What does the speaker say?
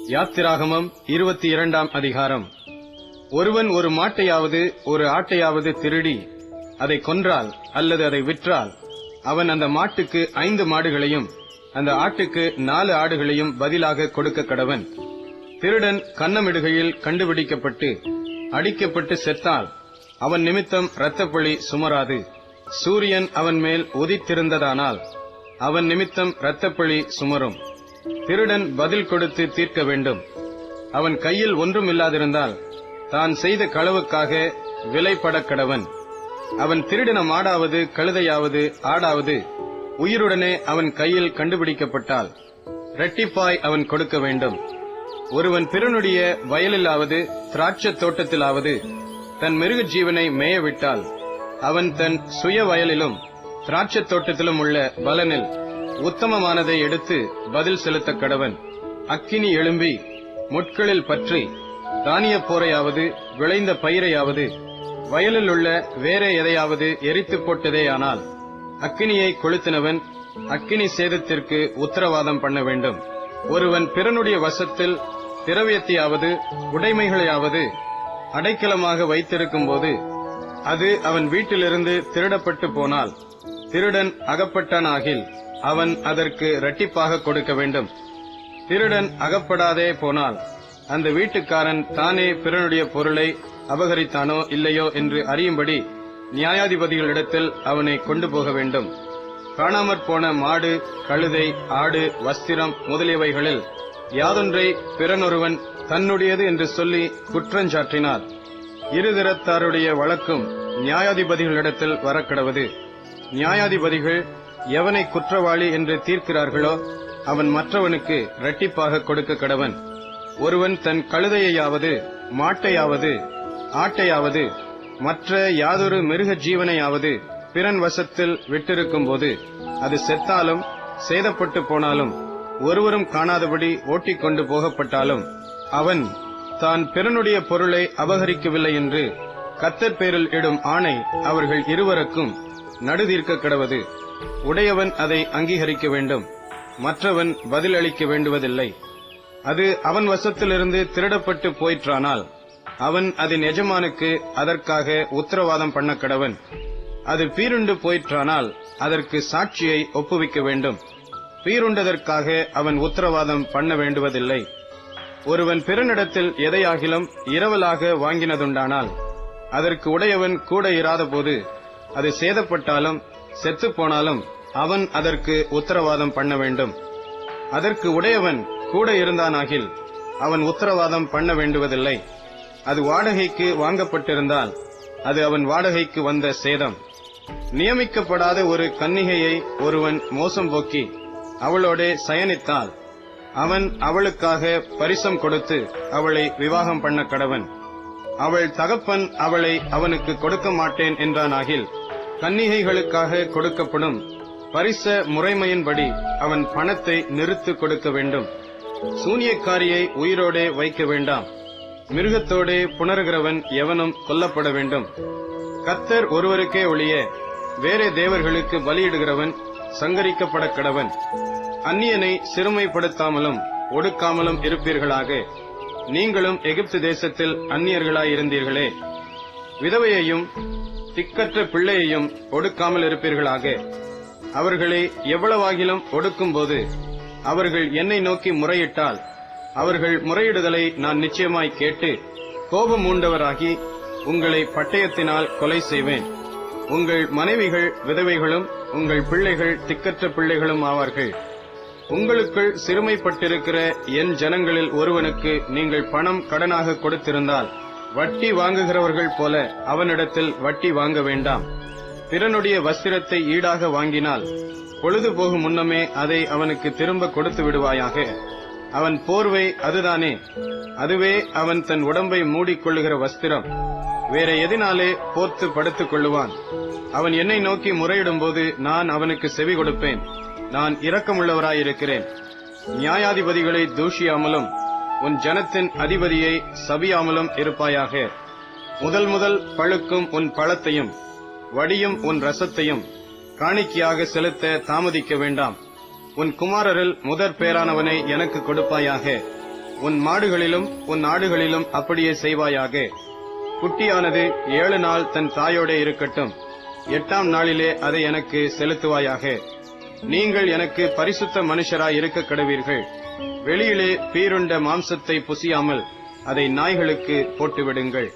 யாத்திராகமம் 22ஆம் அதிகாரம். ஒருவன் ஒரு மாட்டையாவது ஒரு ஆட்டையாவது திருடி அதை கொன்றால் அல்லது அதை விற்றால், அவன் அந்த மாட்டுக்கு 5 மாடுகளையும் அந்த ஆட்டுக்கு 4 ஆடுகளையும் பதிலாக கொடுக்க கடவன். திருடன் கன்னமிடுகையில் கண்டுபிடிக்கப்பட்டு அடிக்கப்பட்டு செத்தால் அவன் நிமித்தம் இரத்தப்பழி சுமராது. சூரியன் அவன் மேல் உதித்திருந்ததானால் அவன் நிமித்தம் இரத்தப்பழி சுமரும். திருடன் பதில் கொடுத்து தீர்க்க வேண்டும். அவன் கையில் ஒன்றும் இல்லாதிருந்தால் தான் செய்த களவுக்காக விலைப்பட கடவன். அவன் திருடின மாடாவது கழுதையாவது ஆடாவது உயிருடனே அவன் கையில் கண்டுபிடிக்கப்பட்டால் இரட்டிப்பாய் அவன் கொடுக்க வேண்டும். ஒருவன் பிறனுடைய வயலிலாவது திராட்சை தோட்டத்திலாவது தன் மிருக ஜீவனை மேயவிட்டால், அவன் தன் சுய வயலிலும் திராட்சை தோட்டத்திலும் உள்ள பலனில் உத்தமமானதை எடுத்து பதில் செலுத்த கடவன். அக்கினி எழும்பி முட்களில் பற்றி தானிய போரையாவது விளைந்த பயிரையாவது வயலில் உள்ள வேற எதையாவது எரித்து போட்டதேயானால், அக்கினியை கொளுத்தினவன் அக்கினி சேதத்திற்கு உத்தரவாதம் பண்ண வேண்டும். ஒருவன் பிறனுடைய வசத்தில் திரவியத்தையாவது உடைமைகளையாவது அடைக்கலமாக வைத்திருக்கும் போது அது அவன் வீட்டிலிருந்து திருடப்பட்டு போனால், திருடன் அகப்பட்டானாகில் அவன் அதற்கு இரட்டிப்பாக கொடுக்க வேண்டும். திருடன் அகப்படாதே போனால் அந்த வீட்டுக்காரன் தானே பிறனுடைய பொருளை அபகரித்தானோ இல்லையோ என்று அறியும்படி நியாயாதிபதிகளிடத்தில் அவனை கொண்டு போக வேண்டும். காணாமற் போன மாடு, கழுதை, ஆடு, வஸ்திரம் முதலியவைகளில் யாதொன்றை பிறனொருவன் தன்னுடையது என்று சொல்லி குற்றஞ்சாற்றினார், இருதிறத்தாருடைய வழக்கும் நியாயாதிபதிகளிடத்தில் வரக்கடவது. நியாயாதிபதிகள் எவனை குற்றவாளி என்று தீர்க்கிறார்களோ அவன் மற்றவனுக்கு இரட்டிப்பாக கொடுக்க கடவன். ஒருவன் தன் கழுதையாவது மாட்டையாவது ஆட்டையாவது மற்ற யாதொரு மிருக ஜீவனையாவது பிறன் வசத்தில் விட்டிருக்கும் போது அது செத்தாலும் சேதப்பட்டு போனாலும் ஒருவரும் காணாதபடி ஓட்டிக்கொண்டு போகப்பட்டாலும், அவன் தான் பிறனுடைய பொருளை அபகரிக்கவில்லை என்று கர்த்தர் பேரில் இடும் ஆணை அவர்கள் இருவருக்கும் நடுதீர்க்க கடவது. உடையவன் அதை அங்கீகரிக்க வேண்டும், மற்றவன் பதிலளிக்க வேண்டுவதில்லை. அது அவன் வசத்திலிருந்து திருடப்பட்டு போயிற்றானால் அவன் அதன் எஜமானுக்கு அதற்காக உத்தரவாதம் பண்ண கடவன். அது பீருண்டு போயிற்றானால் அதற்கு சாட்சியை ஒப்புவிக்க வேண்டும். பீருண்டதற்காக அவன் உத்தரவாதம் பண்ண வேண்டுவதில்லை. ஒருவன் பிறனிடத்தில் எதையாகிலும் இரவலாக வாங்கினதுண்டானால் அதற்கு உடையவன் கூட இராதபோது அது சேதப்பட்டாலும் செத்துப்போனாலும் அவன் அதற்கு உத்தரவாதம் பண்ண வேண்டும். அதற்கு உடையவன் கூட இருந்தானாகில் அவன் உத்தரவாதம் பண்ண வேண்டுவதில்லை. அது வாடகைக்கு வாங்கப்பட்டிருந்தால் அது அவன் வாடகைக்கு வந்த சேதம். நியமிக்கப்படாத ஒரு கன்னிகையை ஒருவன் மோசம் போக்கி அவளோட சயனித்தால் அவன் அவளுக்காக பரிசம் கொடுத்து அவளை விவாகம் பண்ண கடவன். அவள் தகப்பன் அவளை அவனுக்கு கொடுக்க மாட்டேன் என்றானாகில் கன்னிகைகளுக்காக கொடுக்கப்படும் பரிச முறைமையின்படி அவன் பணத்தை நிறுத்து கொடுக்க வேண்டும். சூனியக்காரியை உயிரோடே வைக்க வேண்டாம். மிருகத்தோடே புணர்கிறவன் எவனும் கொல்லப்பட வேண்டும். கர்த்தர் ஒருவருக்கே ஒழிய வேறே தேவர்களுக்கு பலியிடுகிறவன் சங்கரிக்கப்பட கடவன். அந்நியனை சிறுமைப்படுத்தாமலும் ஒடுக்காமலும் இருப்பீர்களாக. நீங்களும் எகிப்து தேசத்தில் அந்நியர்களாயிருந்தீர்களே. விதவையையும் திக்கற்ற பிள்ளையையும் ஒடுக்காமல் இருப்பீர்களாக. அவர்களை எவ்வளவாகிலும் ஒடுக்கும்போது அவர்கள் என்னை நோக்கி முறையிட்டால் அவர்கள் முறையிடுதலை நான் நிச்சயமாய் கேட்டு கோபம் மூண்டவராகி உங்களை பட்டயத்தினால் கொலை செய்வேன். உங்கள் மனைவிகள் விதவைகளும் உங்கள் பிள்ளைகள் திக்கற்ற பிள்ளைகளும் ஆவார்கள். உங்களுக்குள் சிறுமைப்பட்டிருக்கிற என் ஜனங்களில் ஒருவனுக்கு நீங்கள் பணம் கடனாக கொடுத்திருந்தால் வட்டி வாங்குகிறவர்கள் போல அவனிடத்தில் வட்டி வாங்க வேண்டாம். பிறனுடைய வஸ்திரத்தை ஈடாக வாங்கினால் பொழுது போகும் முன்னமே அதை அவனுக்கு திரும்ப கொடுத்து விடுவாயாக. அவன் போர்வை அதுதானே, அதுவே அவன் தன் உடம்பை மூடிக்கொள்ளுகிற வஸ்திரம். வேற எதினாலே போர்த்து படுத்துக் கொள்ளுவான்? அவன் என்னை நோக்கி முறையிடும்போது நான் அவனுக்கு செவி கொடுப்பேன். நான் இரக்கமுள்ளவராயிருக்கிறேன். நியாயாதிபதிகளை தூஷியாமலும் உன் ஜனத்தின் அதிபதியை சபியாமலும் இருப்பாயாக. முதல் பழுக்கும் உன் பழத்தையும் வடியும் உன் ரசத்தையும் காணிக்கையாக செலுத்த தாமதிக்க வேண்டாம். உன் குமாரரில் முதற் பேரானவனை எனக்கு கொடுப்பாயாக. உன் மாடுகளிலும் உன் ஆடுகளிலும் அப்படியே செய்வாயாக. குட்டியானது 7 நாள் தன் தாயோடே இருக்கட்டும். 8ஆம் நாளிலே அதை எனக்கு செலுத்துவாயாக. நீங்கள் எனக்கு பரிசுத்த மனுஷராய் இருக்க கடவீர்கள். வெளியிலே பீருண்ட மாம்சத்தை புசியாமல் அதை நாய்களுக்கு போட்டுவிடுங்கள்.